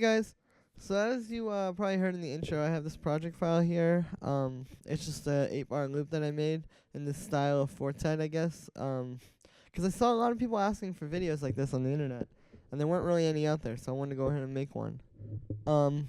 guys, so as you probably heard in the intro, I have this project file here. It's just a 8-bar loop that I made in this style of Fortet, I guess. 'Cause I saw a lot of people asking for videos like this on the internet, and there weren't really any out there, so I wanted to go ahead and make one. Um,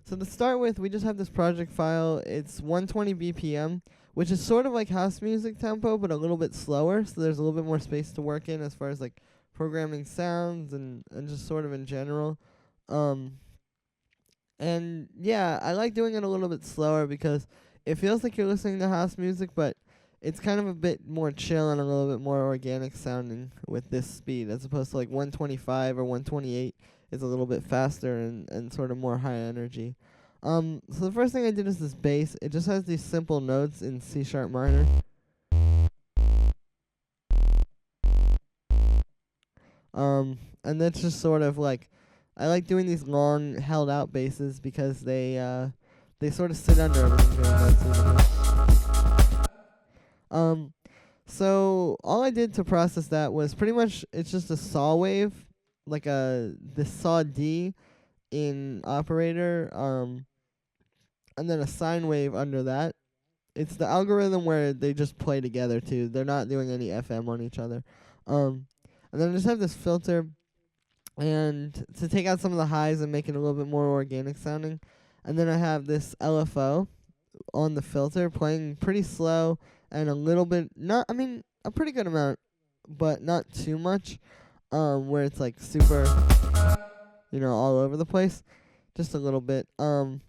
so to start with, we just have this project file. It's 120 BPM, which is sort of like house music tempo, but a little bit slower. So there's a little bit more space to work in as far as like programming sounds and just sort of in general. Um, and yeah, I like doing it a little bit slower because it feels like you're listening to house music, but it's kind of a bit more chill and a little bit more organic sounding with this speed, as opposed to like 125 or 128 is a little bit faster and sort of more high energy. So the first thing I did is this bass. It just has these simple notes in C sharp minor. And that's just sort of like, I like doing these long held out basses because they sort of sit under everything very nicely. So all I did to process that was pretty much, it's just a saw wave, like the saw D in operator, and then a sine wave under that. It's the algorithm where they just play together too. They're not doing any FM on each other. And then I just have this filter, and to take out some of the highs and make it a little bit more organic sounding. And then I have this LFO on the filter playing pretty slow and a little bit, a pretty good amount, but not too much, where it's like super, all over the place. Just a little bit. And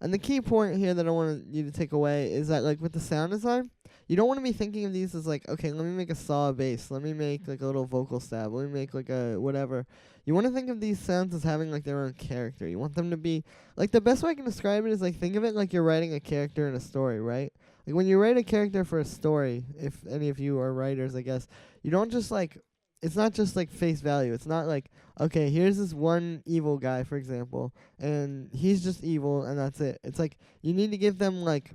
the key point here that I want you to take away is that, like, with the sound design, you don't want to be thinking of these as like, okay, let me make a saw bass, let me make like a little vocal stab, let me make like a whatever. You want to think of these sounds as having like their own character. You want them to be like, the best way I can describe it is like, think of it like you're writing a character in a story, right? Like when you write a character for a story, if any of you are writers, I guess, you don't just like, it's not just like face value. It's not like, okay, here's this one evil guy, for example, and he's just evil and that's it. It's like, you need to give them like,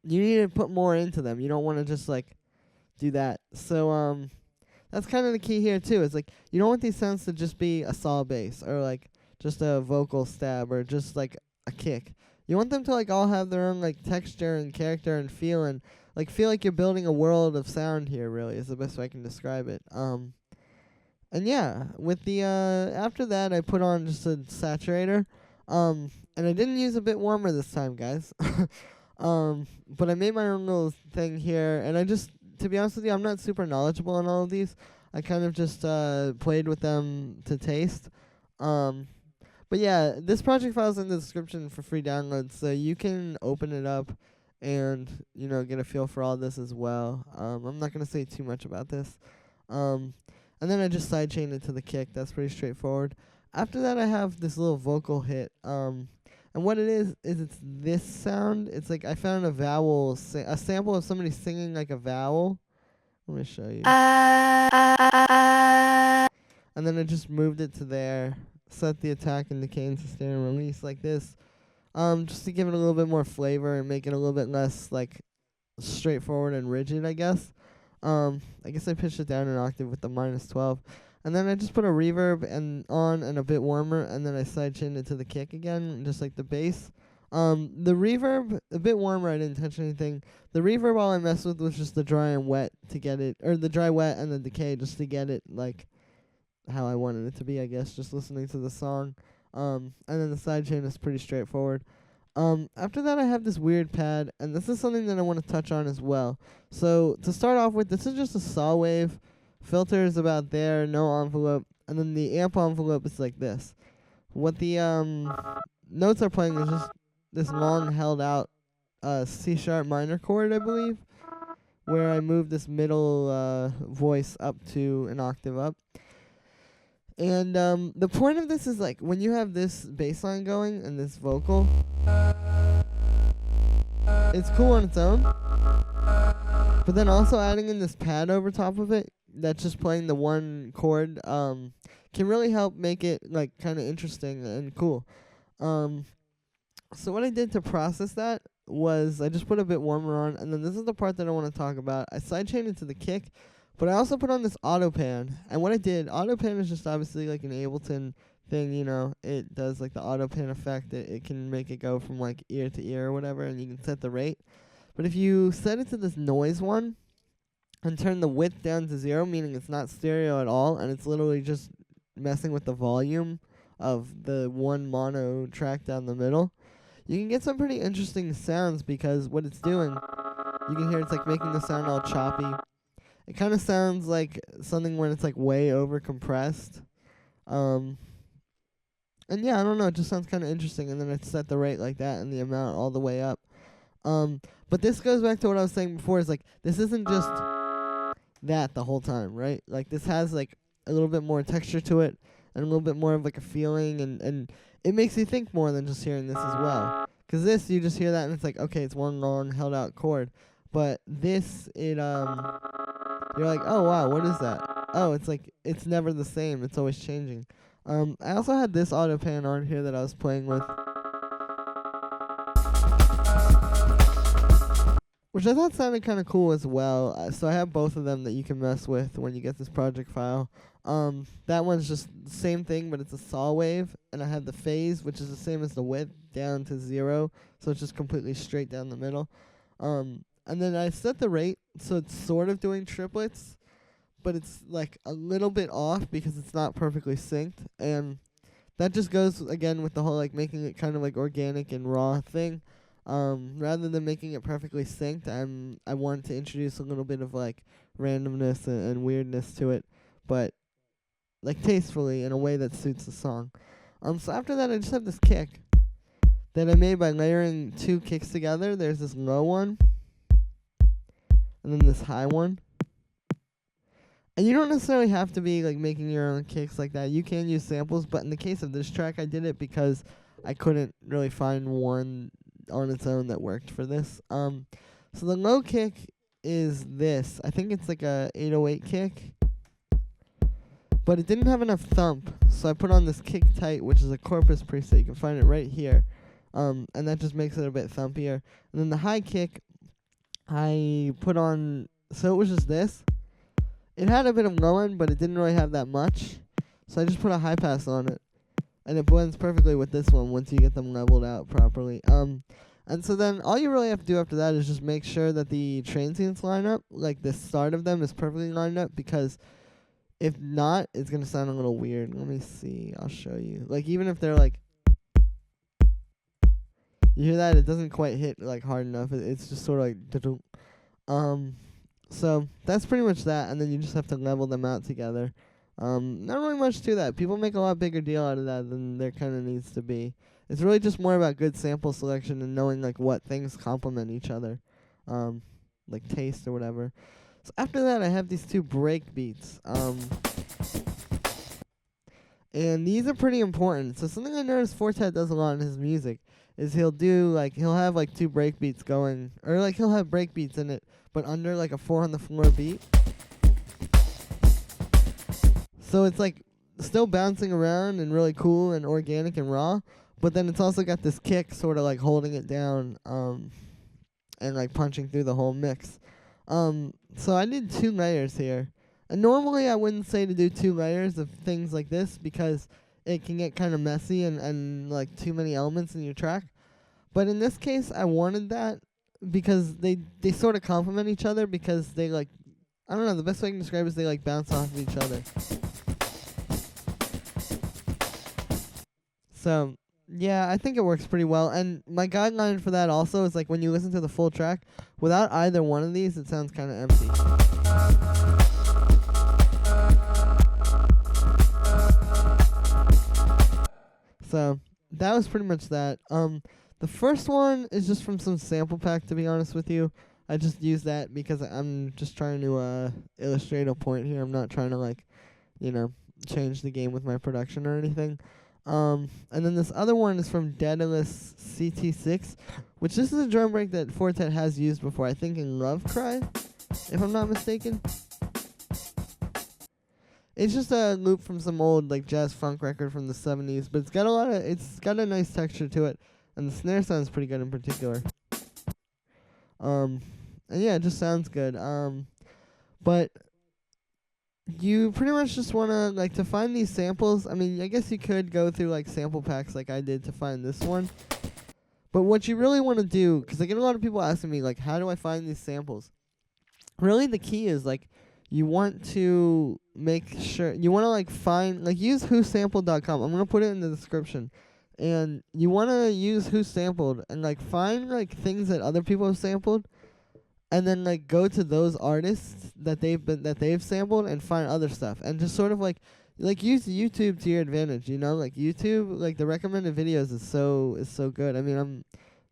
you need to put more into them. You don't want to just like do that. So that's kind of the key here too. It's like, you don't want these sounds to just be a saw bass or like just a vocal stab or just like a kick. You want them to like all have their own like texture and character and feel, and like feel like you're building a world of sound here, really, is the best way I can describe it. And yeah, with the after that I put on just a saturator. And I didn't use a bit warmer this time, guys. But I made my own little thing here, and I just, to be honest with you, I'm not super knowledgeable on all of these. I kind of just played with them to taste. But yeah, this project file is in the description for free download, so you can open it up and, get a feel for all this as well. I'm not going to say too much about this. And then I just sidechained it to the kick. That's pretty straightforward. After that, I have this little vocal hit. And what it is it's this sound. It's like I found a vowel, a sample of somebody singing like a vowel. Let me show you. And then I just moved it to there. Set the attack and decay and sustain and release like this. Just to give it a little bit more flavor and make it a little bit less like straightforward and rigid, I guess. I guess I pitched it down an octave with the -12. And then I just put a reverb on and a bit warmer, and then I sidechained it to the kick again, just like the bass. The reverb, a bit warmer, I didn't touch anything. The reverb, all I messed with was just the dry and wet to get it, or the dry, wet, and the decay just to get it, like, how I wanted it to be, I guess, just listening to the song. And then the sidechain is pretty straightforward. After that, I have this weird pad, and this is something that I want to touch on as well. So, to start off with, this is just a saw wave. Filter is about there, no envelope, and then the amp envelope is like this. What the notes are playing is just this long held out C sharp minor chord, I believe, where I move this middle voice up to an octave up. And the point of this is like, when you have this bass line going and this vocal, it's cool on its own, but then also adding in this pad over top of it that's just playing the one chord can really help make it like kind of interesting and cool. So what I did to process that was I just put a bit warmer on, and then this is the part that I want to talk about. I sidechained it to the kick, but I also put on this auto pan. And what I did, auto pan is just obviously like an Ableton thing, you know, it does like the auto pan effect. It can make it go from like ear to ear or whatever, and you can set the rate. But if you set it to this noise one and turn the width down to 0, meaning it's not stereo at all, and it's literally just messing with the volume of the one mono track down the middle, you can get some pretty interesting sounds, because what it's doing, you can hear it's like making the sound all choppy. It kind of sounds like something when it's like way over compressed. And yeah, I don't know, it just sounds kind of interesting. And then it set the rate like that and the amount all the way up. But this goes back to what I was saying before. Is like, this isn't just that the whole time, right? Like, this has like a little bit more texture to it and a little bit more of like a feeling, and it makes you think more than just hearing this as well. 'Cause this, you just hear that and it's like, okay, it's one long held out chord. But this, you're like, oh wow, what is that? Oh, it's like, it's never the same. It's always changing. I also had this auto pan on here that I was playing with, which I thought sounded kind of cool as well. So I have both of them that you can mess with when you get this project file. That one's just the same thing, but it's a saw wave, and I have the phase, which is the same as the width, down to 0, so it's just completely straight down the middle. And then I set the rate, so it's sort of doing triplets, but it's like a little bit off because it's not perfectly synced, and that just goes again with the whole like making it kind of like organic and raw thing. Rather than making it perfectly synced, I wanted to introduce a little bit of like randomness and weirdness to it, but like tastefully in a way that suits the song. So after that, I just have this kick that I made by layering 2 kicks together. There's this low one, and then this high one. And you don't necessarily have to be like making your own kicks like that. You can use samples, but in the case of this track, I did it because I couldn't really find one on its own that worked for this. So the low kick is this. I think it's like a 808 kick, but it didn't have enough thump, so I put on this kick tight, which is a Corpus preset. You can find it right here. And that just makes it a bit thumpier. And then the high kick, I put on, so it was just this. It had a bit of low end, but it didn't really have that much, so I just put a high pass on it, and it blends perfectly with this one once you get them leveled out properly. And so then all you really have to do after that is just make sure that the transients line up, like the start of them is perfectly lined up, because if not, it's going to sound a little weird. Let me see. I'll show you. Like, even if they're like, you hear that? It doesn't quite hit like hard enough. It's just sort of like, so that's pretty much that, and then you just have to level them out together. Not really much to that. People make a lot bigger deal out of that than there kind of needs to be. It's really just more about good sample selection and knowing like what things complement each other, like taste or whatever. So after that, I have these 2 breakbeats, and these are pretty important. So something I noticed Fortet does a lot in his music is he'll have like 2 breakbeats going, or like he'll have breakbeats in it, but under like a 4 on the floor beat. So it's like still bouncing around and really cool and organic and raw, but then it's also got this kick sort of like holding it down, and like punching through the whole mix. So I did 2 layers here. And normally I wouldn't say to do 2 layers of things like this, because it can get kind of messy and like too many elements in your track. But in this case, I wanted that because they sort of complement each other, because they like, I don't know, the best way I can describe it is they like bounce off of each other. So yeah, I think it works pretty well. And my guideline for that also is like when you listen to the full track, without either one of these, it sounds kind of empty. So that was pretty much that. The first one is just from some sample pack, to be honest with you. I just used that because I'm just trying to illustrate a point here. I'm not trying to like, change the game with my production or anything. And then this other one is from Daedalus CT6, which this is a drum break that Fortet has used before, I think in Love Cry, if I'm not mistaken. It's just a loop from some old like jazz funk record from the 70s, but it's got a nice texture to it, and the snare sounds pretty good in particular. And yeah, it just sounds good. But you pretty much just wanna like to find these samples. I mean, I guess you could go through like sample packs like I did to find this one. But what you really want to do, because I get a lot of people asking me like, how do I find these samples? Really, the key is like you want to make sure you want to like find like use whosampled.com. I'm gonna put it in the description, and you want to use who sampled and like find like things that other people have sampled, and then like go to those artists that they've sampled and find other stuff, and just sort of like use YouTube to your advantage. You know, like YouTube, like the recommended videos is so good. I mean,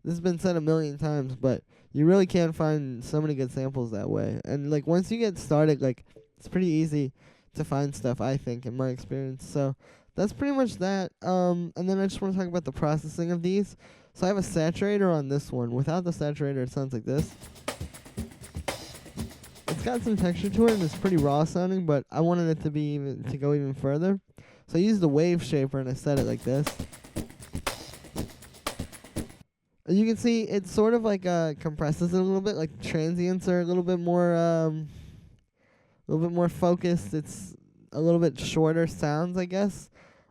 this has been said a million times, but you really can find so many good samples that way. And like once you get started, like it's pretty easy to find stuff, I think, in my experience. So that's pretty much that. And then I just want to talk about the processing of these. So I have a saturator on this one. Without the saturator, it sounds like this. It's got some texture to it and it's pretty raw sounding, but I wanted it to go even further. So I used the wave shaper and I set it like this. And you can see it sort of like compresses it a little bit, like transients are a little bit more focused. It's a little bit shorter sounds, I guess.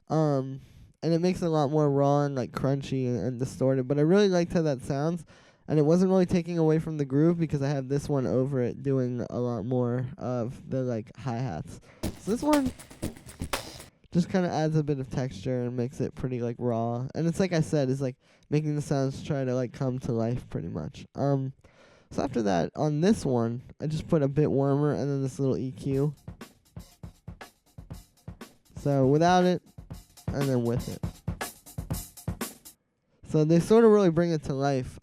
And it makes it a lot more raw and like crunchy and distorted. But I really liked how that sounds. And it wasn't really taking away from the groove because I have this one over it doing a lot more of the like hi-hats. So this one just kind of adds a bit of texture and makes it pretty like raw. And it's like I said, it's like making the sounds try to like come to life pretty much. So after that, on this one, I just put a bit warmer and then this little EQ. So without it, and then with it. So they sort of really bring it to life.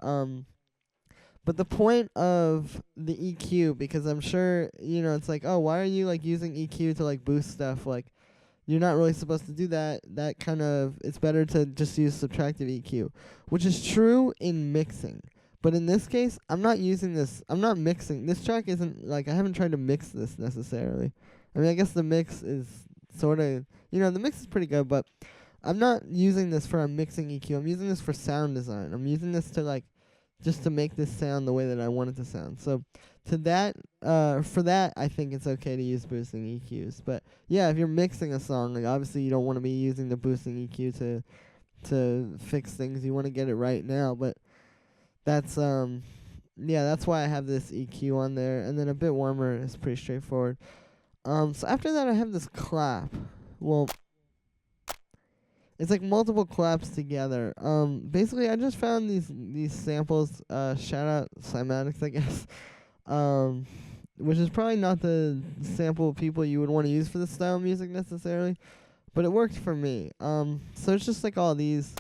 But the point of the EQ, because I'm sure, you know, it's like, oh, why are you like using EQ to like boost stuff? Like, you're not really supposed to do that. That kind of, it's better to just use subtractive EQ, which is true in mixing. But in this case, I'm not using this. I'm not mixing. This track isn't like, I haven't tried to mix this necessarily. I mean, I guess the mix is sort of, you know, the mix is pretty good, but I'm not using this for a mixing EQ. I'm using this for sound design. I'm using this to like, just to make this sound the way that I want it to sound. So to that, for that, I think it's okay to use boosting EQs. But yeah, if you're mixing a song, like obviously you don't want to be using the boosting EQ to fix things. You want to get it right now. But that's yeah, that's why I have this EQ on there. And then a bit warmer is pretty straightforward. So after that, I have this clap. Well, it's like multiple claps together. Basically, I just found these samples. Shout out Cymatics, I guess. Which is probably not the sample people you would want to use for this style of music necessarily, but it worked for me. So it's just like all these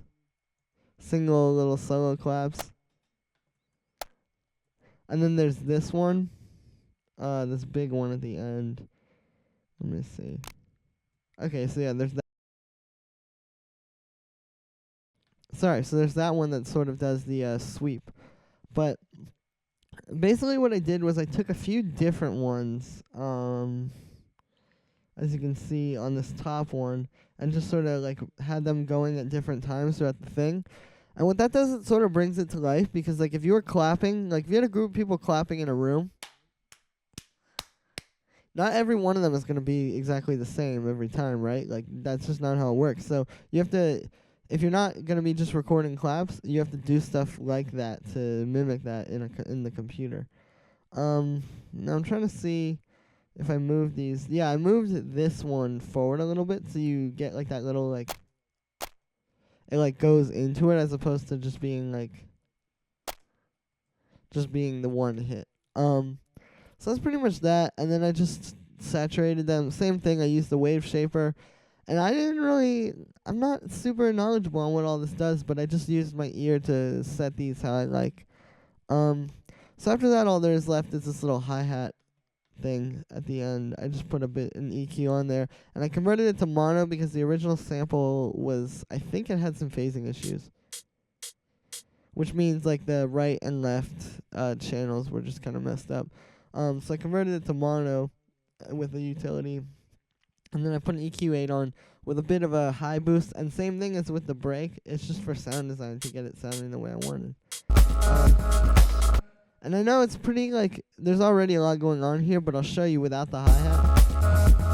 single little solo claps, and then there's this one, this big one at the end. Let me see. Okay, so yeah, there's that. Sorry, so there's that one that sort of does the sweep. But basically what I did was I took a few different ones, as you can see on this top one, and just sort of like had them going at different times throughout the thing. And what that does, it sort of brings it to life, because like if you were clapping, like if you had a group of people clapping in a room, not every one of them is going to be exactly the same every time, right? Like that's just not how it works. So you have to, if you're not going to be just recording claps, you have to do stuff like that to mimic that in the computer. Now I'm trying to see if I move these. Yeah, I moved this one forward a little bit so you get like that little like, it like goes into it as opposed to just being like, just being the one hit. So that's pretty much that, and then I just saturated them. Same thing, I used the wave shaper. And I'm not super knowledgeable on what all this does, but I just used my ear to set these how I like. So after that, all there is left is this little hi-hat thing at the end. I just put an EQ on there, and I converted it to mono because the original sample was, I think it had some phasing issues. Which means like the right and left channels were just kind of messed up. So I converted it to mono with the utility. And then I put an EQ8 on with a bit of a high boost. And same thing as with the break. It's just for sound design to get it sounding the way I wanted. And I know it's pretty, like, there's already a lot going on here, but I'll show you without the hi-hat.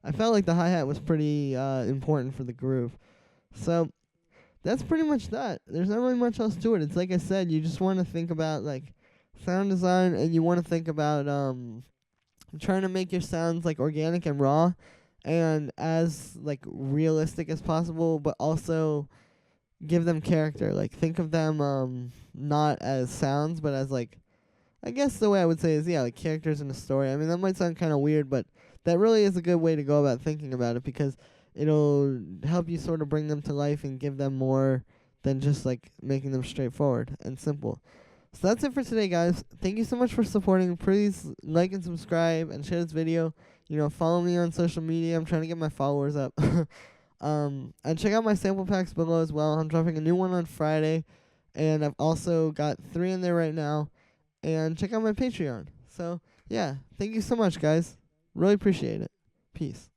I felt like the hi-hat was pretty important for the groove. So that's pretty much that. There's not really much else to it. It's like I said, you just want to think about like sound design, and you want to think about trying to make your sounds like organic and raw and as like realistic as possible, but also give them character. Like think of them not as sounds, but as like, I guess the way I would say is, yeah, like characters in a story. I mean, that might sound kind of weird, but that really is a good way to go about thinking about it, because it'll help you sort of bring them to life and give them more than just like making them straightforward and simple. So that's it for today, guys. Thank you so much for supporting. Please like and subscribe and share this video. You know, follow me on social media. I'm trying to get my followers up. And check out my sample packs below as well. I'm dropping a new one on Friday, and I've also got 3 in there right now. And check out my Patreon. So, yeah, thank you so much, guys. Really appreciate it. Peace.